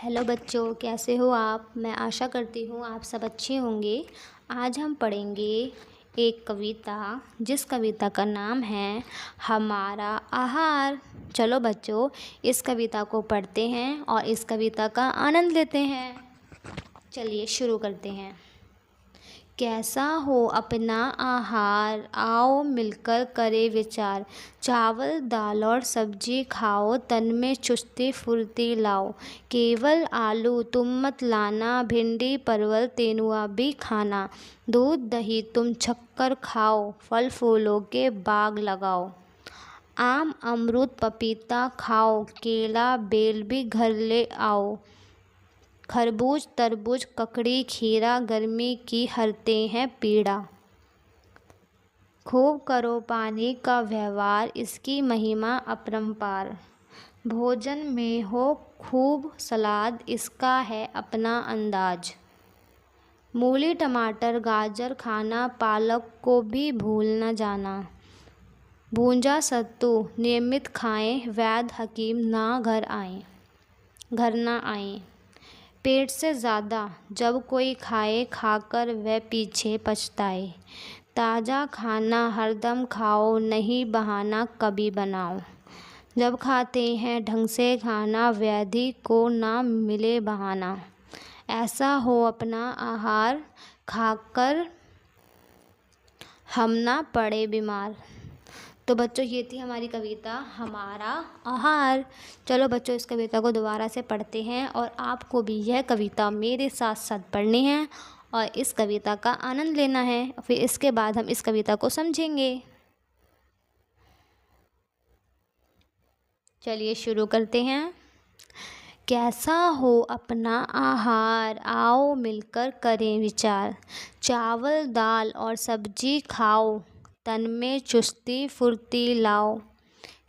Hello बच्चों, कैसे हो आप। मैं आशा करती हूँ आप सब अच्छे होंगे। आज हम पढ़ेंगे एक कविता जिस कविता का नाम है हमारा आहार। चलो बच्चों, इस कविता को पढ़ते हैं और इस कविता का आनंद लेते हैं। चलिए शुरू करते हैं। कैसा हो अपना आहार, आओ मिलकर करे विचार। चावल दाल और सब्जी खाओ, तन में चुस्ती फुर्ती लाओ। केवल आलू तुम मत लाना, भिंडी परवल तेनुआ भी खाना। दूध दही तुम छक्कर खाओ, फल फूलों के बाग लगाओ। आम अमरूद पपीता खाओ, केला बेल भी घर ले आओ। खरबूज तरबूज ककड़ी खीरा, गर्मी की हरते हैं पीड़ा। खूब करो पानी का व्यवहार, इसकी महिमा अपरंपार। भोजन में हो खूब सलाद, इसका है अपना अंदाज। मूली टमाटर गाजर खाना, पालक को भी भूल न जाना। भूंजा सत्तू नियमित खाएं, वैद्य हकीम घर ना आएं। पेट से ज़्यादा जब कोई खाए, खाकर वह पीछे पछताए। ताज़ा खाना हरदम खाओ, नहीं बहाना कभी बनाओ। जब खाते हैं ढंग से खाना, व्याधि को ना मिले बहाना। ऐसा हो अपना आहार, खाकर हम ना पड़े बीमार। तो बच्चों, ये थी हमारी कविता हमारा आहार। चलो बच्चों, इस कविता को दोबारा से पढ़ते हैं और आपको भी यह कविता मेरे साथ साथ पढ़नी है और इस कविता का आनंद लेना है। फिर इसके बाद हम इस कविता को समझेंगे। चलिए शुरू करते हैं। कैसा हो अपना आहार, आओ मिलकर करें विचार। चावल दाल और सब्जी खाओ, तन में चुस्ती फुर्ती लाओ।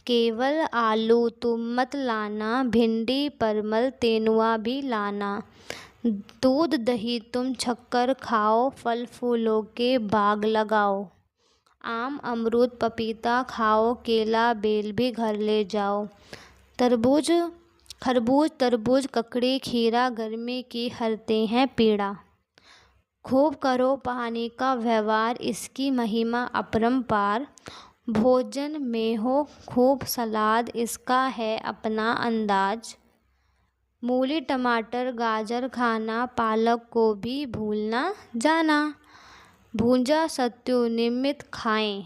केवल आलू तुम मत लाना, भिंडी परमल तेनुआ भी लाना। दूध दही तुम छक्कर खाओ, फल फूलों के बाग लगाओ। आम अमरूद पपीता खाओ, केला बेल भी घर ले जाओ। खरबूज तरबूज ककड़ी खीरा, गर्मी की हरते हैं पीड़ा। खूब करो पानी का व्यवहार, इसकी महिमा अपरंपार। भोजन में हो खूब सलाद, इसका है अपना अंदाज। मूली टमाटर गाजर खाना, पालक को भी भूलना जाना। भूंजा सत्तू नियमित खाएं,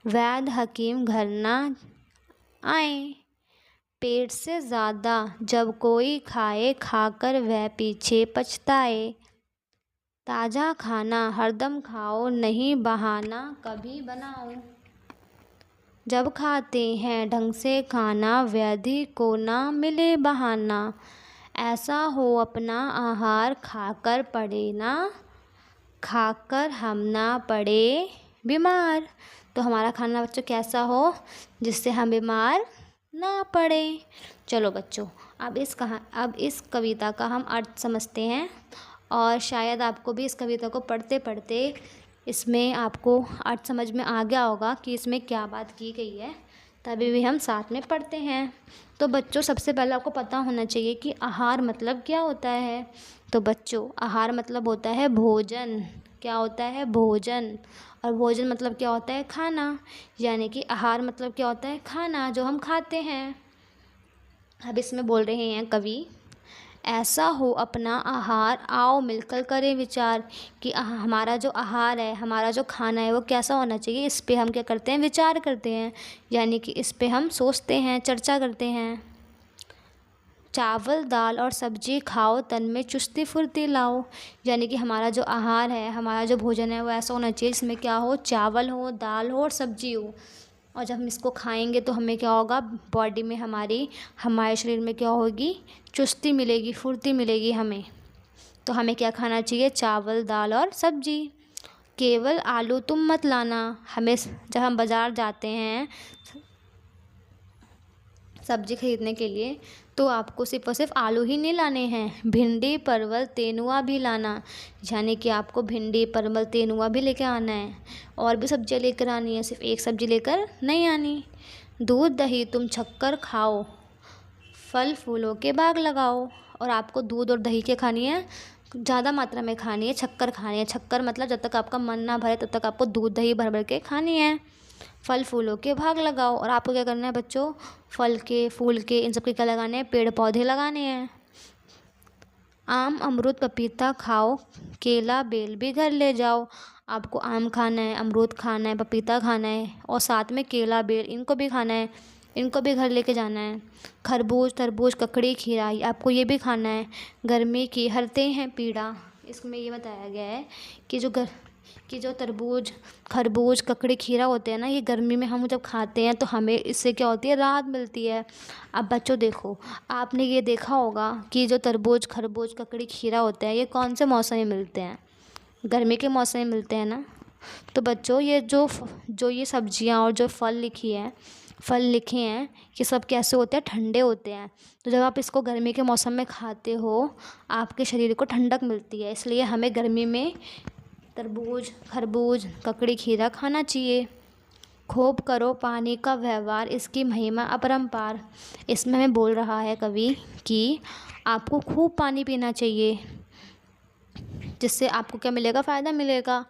वैद्य हकीम घर ना आएं। पेट से ज़्यादा जब कोई खाए, खाकर वह पीछे पछताए। ताज़ा खाना हरदम खाओ, नहीं बहाना कभी बनाओ। जब खाते हैं ढंग से खाना, व्याधि को ना मिले बहाना। ऐसा हो अपना आहार, खाकर हम ना पड़े बीमार। तो हमारा खाना बच्चों कैसा हो जिससे हम बीमार ना पड़े। चलो बच्चों, अब इस कविता का हम अर्थ समझते हैं और शायद आपको भी इस कविता को पढ़ते पढ़ते इसमें आपको अर्थ समझ में आ गया होगा कि इसमें क्या बात की गई है। तभी भी हम साथ में पढ़ते हैं। तो बच्चों, सबसे पहले आपको पता होना चाहिए कि आहार मतलब क्या होता है। तो बच्चों, आहार मतलब होता है भोजन। क्या होता है? भोजन। और भोजन मतलब क्या होता है? खाना। यानी कि आहार मतलब क्या होता है? खाना, जो हम खाते हैं। अब इसमें बोल रहे हैं कवि, ऐसा हो अपना आहार, आओ मिलकर करें विचार। कि हमारा जो आहार है, हमारा जो खाना है, वो कैसा होना चाहिए, इस पे हम क्या करते हैं? विचार करते हैं। यानी कि इस पे हम सोचते हैं, चर्चा करते हैं। चावल दाल और सब्जी खाओ, तन में चुस्ती फुर्ती लाओ। यानी कि हमारा जो आहार है, हमारा जो भोजन है, वो ऐसा होना चाहिए इसमें क्या हो? चावल हो, दाल हो और सब्जी हो। और जब हम इसको खाएंगे तो हमें क्या होगा? बॉडी में हमारे शरीर में क्या होगी? चुस्ती मिलेगी, फुर्ती मिलेगी हमें। तो हमें क्या खाना चाहिए? चावल दाल और सब्जी। केवल आलू तुम मत लाना। हमें जब हम बाज़ार जाते हैं सब्जी खरीदने के लिए, तो आपको सिर्फ और सिर्फ आलू ही नहीं लाने हैं, भिंडी परवल तेनुआ भी लाना। यानी कि आपको भिंडी परवल तेनुआ भी लेकर आना है और भी सब्जियां लेकर आनी है, सिर्फ एक सब्जी लेकर नहीं आनी। दूध दही तुम छक्कर खाओ, फल फूलों के बाग लगाओ। और आपको दूध और दही के खानी है, ज़्यादा मात्रा में खानी है, शक्कर खानी है। शक्कर मतलब जब तक आपका मन ना भरे तब तक आपको दूध दही भर भर के खानी है। फल फूलों के भाग लगाओ, और आपको क्या करना है बच्चों, फल के फूल के इन सब के क्या लगाने हैं, पेड़ पौधे लगाने हैं। आम अमरूद पपीता खाओ, केला बेल भी घर ले जाओ। आपको आम खाना है, अमरूद खाना है, पपीता खाना है, और साथ में केला बेल इनको भी खाना है, इनको भी घर लेके जाना है। खरबूज तरबूज ककड़ी खीरा आपको ये भी खाना है। गर्मी की हरते हैं पीड़ा, इसमें ये बताया गया है कि जो तरबूज खरबूज ककड़ी खीरा होते हैं ना, ये गर्मी में हम जब खाते हैं तो हमें इससे क्या होती है, राहत मिलती है। अब बच्चों देखो, आपने ये देखा होगा कि जो तरबूज खरबूज ककड़ी खीरा होते हैं ये कौन से मौसम में मिलते हैं, गर्मी के मौसम में मिलते हैं ना। तो बच्चों ये जो ये सब्जियां और जो फल लिखे हैं कि सब कैसे होते हैं, ठंडे होते हैं। तो जब आप इसको गर्मी के मौसम में खाते हो आपके शरीर को ठंडक मिलती है, इसलिए हमें गर्मी में तरबूज खरबूज ककड़ी खीरा खाना चाहिए। खूब करो पानी का व्यवहार, इसकी महिमा अपरंपार। इसमें हमें बोल रहा है कवि कि आपको खूब पानी पीना चाहिए, जिससे आपको क्या मिलेगा, फ़ायदा मिलेगा।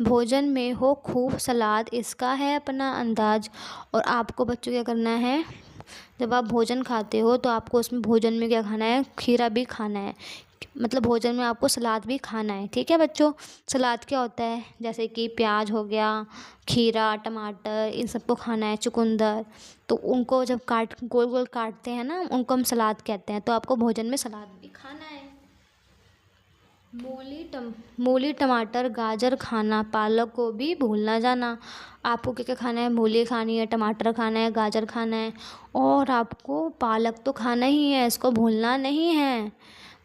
भोजन में हो खूब सलाद, इसका है अपना अंदाज। और आपको बच्चों क्या करना है, जब आप भोजन खाते हो तो आपको उसमें भोजन में क्या खाना है, खीरा भी खाना है, मतलब भोजन में आपको सलाद भी खाना है। ठीक है बच्चों, सलाद क्या होता है, जैसे कि प्याज हो गया, खीरा टमाटर इन सबको खाना है, चुकंदर, तो उनको जब गोल गोल काटते हैं ना, उनको हम सलाद कहते हैं। तो आपको भोजन में सलाद भी खाना है। मूली टमाटर गाजर खाना, पालक को भी भूल ना जाना। आपको क्या क्या खाना है, मूली खानी है, टमाटर खाना है, गाजर खाना है, और आपको पालक तो खाना ही है, इसको भूलना नहीं है।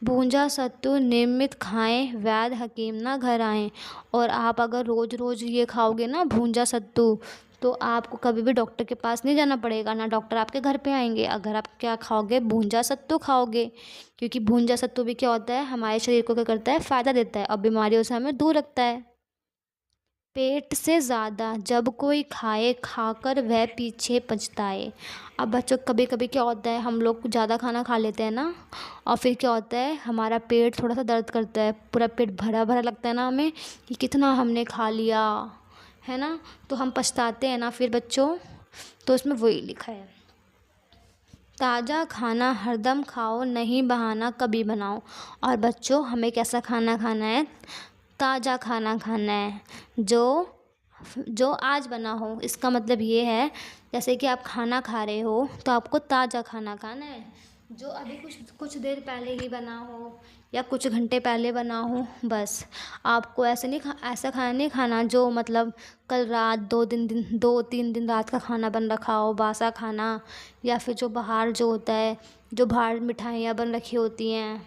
भूंजा सत्तू नियमित खाएं, वैद्य हकीम ना घर आएं। और आप अगर रोज़ रोज़ ये खाओगे ना भूंजा सत्तू, तो आपको कभी भी डॉक्टर के पास नहीं जाना पड़ेगा, ना डॉक्टर आपके घर पे आएंगे, अगर आप क्या खाओगे, भूंजा सत्तू खाओगे। क्योंकि भूंजा सत्तू भी क्या होता है, हमारे शरीर को क्या करता है, फ़ायदा देता है और बीमारियों से हमें दूर रखता है। पेट से ज़्यादा जब कोई खाए, खाकर वह पीछे पछताए। अब बच्चों कभी कभी क्या होता है, हम लोग ज़्यादा खाना खा लेते हैं ना, और फिर क्या होता है, हमारा पेट थोड़ा सा दर्द करता है, पूरा पेट भरा भरा लगता है ना हमें कि कितना हमने खा लिया है ना, तो हम पछताते हैं ना फिर बच्चों। तो इसमें वही लिखा है, ताज़ा खाना हरदम खाओ, नहीं बहाना कभी बनाओ। और बच्चों हमें कैसा खाना खाना है, ताज़ा खाना खाना है, जो आज बना हो। इसका मतलब ये है, जैसे कि आप खाना खा रहे हो तो आपको ताज़ा खाना खाना है, जो अभी कुछ देर पहले ही बना हो या कुछ घंटे पहले बना हो, बस। आपको ऐसा खाना नहीं खाना जो मतलब कल रात 2-3 दिन रात का खाना बन रखा हो, बासा खाना, या फिर जो बाहर जो होता है, जो बाहर मिठाइयाँ बन रखी होती हैं,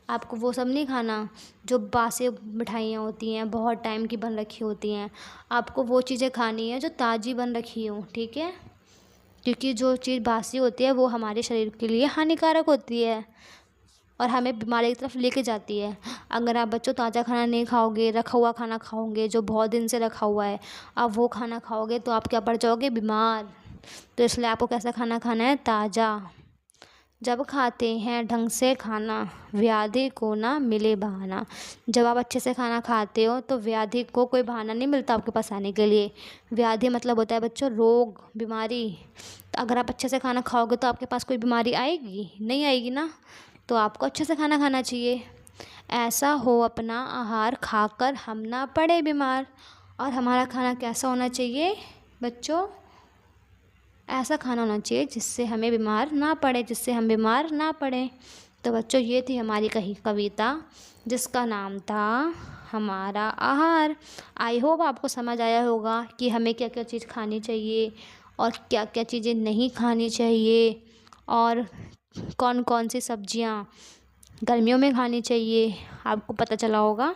आपको वो सब नहीं खाना। जो बासी मिठाइयाँ होती हैं, बहुत टाइम की बन रखी होती हैं, आपको वो चीज़ें खानी है जो ताज़ी बन रखी हो। ठीक है, क्योंकि जो चीज़ बासी होती है वो हमारे शरीर के लिए हानिकारक होती है और हमें बीमारी की तरफ लेके जाती है। अगर आप बच्चों ताज़ा खाना नहीं खाओगे, रखा हुआ खाना खाओगे जो बहुत दिन से रखा हुआ है, आप वो खाना खाओगे तो आप क्या पड़ जाओगे, बीमार। तो इसलिए आपको कैसा खाना खाना है, ताज़ा। जब खाते हैं ढंग से खाना, व्याधि को ना मिले बहाना। जब आप अच्छे से खाना खाते हो तो व्याधि को कोई बहाना नहीं मिलता आपके पास आने के लिए। व्याधि मतलब होता है बच्चों रोग, बीमारी। तो अगर आप अच्छे से खाना खाओगे तो आपके पास कोई बीमारी आएगी नहीं, आएगी ना। तो आपको अच्छे से खाना खाना चाहिए। ऐसा हो अपना आहार खाकर हम ना पड़े बीमार। और हमारा खाना कैसा होना चाहिए बच्चों, ऐसा खाना होना चाहिए जिससे हमें बीमार ना पड़े, जिससे हम बीमार ना पड़े। तो बच्चों ये थी हमारी कही कविता जिसका नाम था हमारा आहार। आई होप आपको समझ आया होगा कि हमें क्या क्या चीज़ खानी चाहिए और क्या क्या चीज़ें नहीं खानी चाहिए, और कौन कौन सी सब्जियां गर्मियों में खानी चाहिए, आपको पता चला होगा।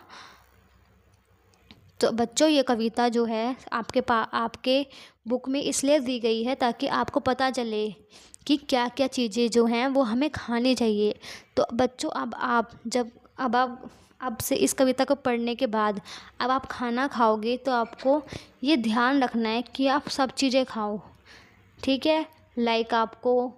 तो बच्चों ये कविता जो है आपके बुक में इसलिए दी गई है ताकि आपको पता चले कि क्या क्या चीज़ें जो हैं वो हमें खानी चाहिए। तो बच्चों अब से इस कविता को पढ़ने के बाद अब आप खाना खाओगे तो आपको ये ध्यान रखना है कि आप सब चीज़ें खाओ। ठीक है, लाइक आपको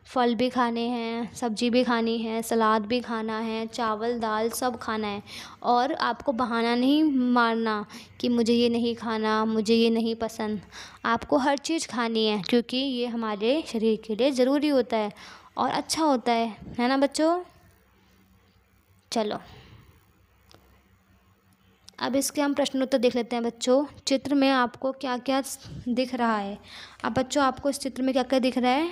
फल भी खाने हैं, सब्ज़ी भी खानी है, सलाद भी खाना है, चावल दाल सब खाना है। और आपको बहाना नहीं मारना कि मुझे ये नहीं खाना, मुझे ये नहीं पसंद। आपको हर चीज़ खानी है, क्योंकि ये हमारे शरीर के लिए ज़रूरी होता है और अच्छा होता है ना बच्चों। चलो अब इसके हम प्रश्न उत्तर देख लेते हैं बच्चों। चित्र में आपको क्या क्या दिख रहा है? अब बच्चों आपको इस चित्र में क्या क्या दिख रहा है?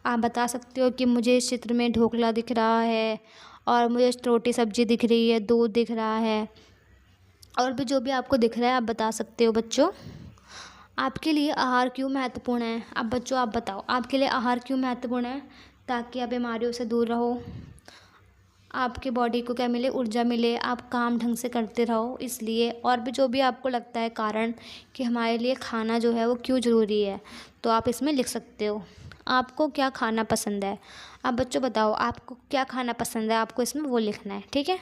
आप बता सकते हो कि मुझे इस चित्र में ढोकला दिख रहा है, और मुझे रोटी सब्ज़ी दिख रही है, दूध दिख रहा है, और भी जो भी आपको दिख रहा है आप बता सकते हो बच्चों। आपके लिए आहार क्यों महत्वपूर्ण है? अब बच्चों आप बताओ, आपके लिए आहार क्यों महत्वपूर्ण है? ताकि आप बीमारियों से दूर रहो, आपके बॉडी को क्या मिले, ऊर्जा मिले, आप काम ढंग से करते रहो, इसलिए। और भी जो भी आपको लगता है कारण कि हमारे लिए खाना जो है वो क्यों ज़रूरी है, तो आप इसमें लिख सकते हो। आपको क्या खाना पसंद है? अब बच्चों बताओ आपको क्या खाना पसंद है, आपको इसमें वो लिखना है, ठीक है।